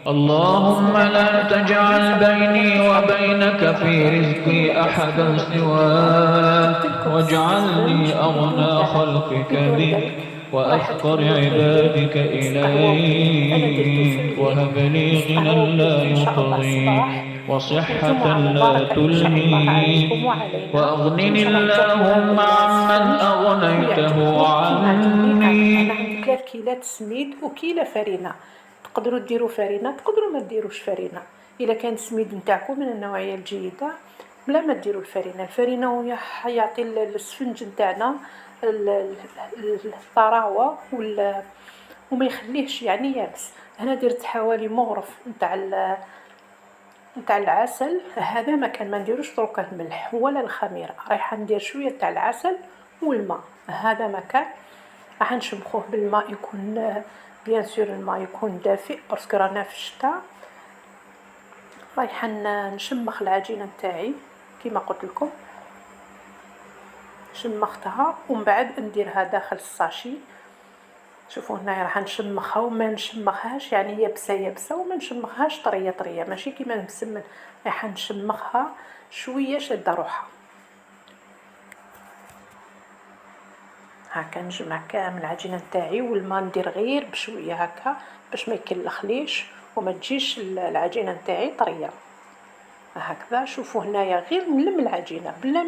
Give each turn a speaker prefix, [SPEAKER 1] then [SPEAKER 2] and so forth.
[SPEAKER 1] اللهم لا تجعل بيني وبينك في رزقي أحدا سواك، واجعلني أغنى خلقك بك وأفقر عبادك إليك، وهب لي غنى لا يطغي وصحة لا تلهي، وأغنني اللهم عمن أغنيته عني.
[SPEAKER 2] 3 كيلات سميد وكيلة فرينة. تقدروا ديروا فرينة، تقدروا ما ديروش فرينة. الا كان السميد نتاعكم من النوعيه الجيده بلا ما ديروا الفرينة. الفرينة يعطي السفنج نتاعنا الطراوه وما يخليهش يعني يابس. انا درت حوالي مغرف نتاع العسل. هذا ما كان ما نديروش دروكا الملح ولا الخميره، رايحه ندير شويه تاع العسل والماء. هذا ما كان راح نشمخوه بالماء، يكون بيان سور الماء يكون دافئ باسكو رانا في الشتاء. رايحه نشمخ العجينه نتاعي كيما قلت لكم، شمختها ومن بعد نديرها داخل الساشي. شوفوا هنايا راح نشمخها وما نشمخهاش يعني يابسه يابسه، وما نشمخهاش طريه طريه ماشي كيما المسمن. راح نشمخها شويه شاده روحها. هاكا نجمع كامل العجينه نتاعي والماء ندير غير بشويه هكا باش ما يكلخليش وما تجيش العجينه نتاعي طريه هكذا. شوفوا هنايا غير نلم العجينه بلا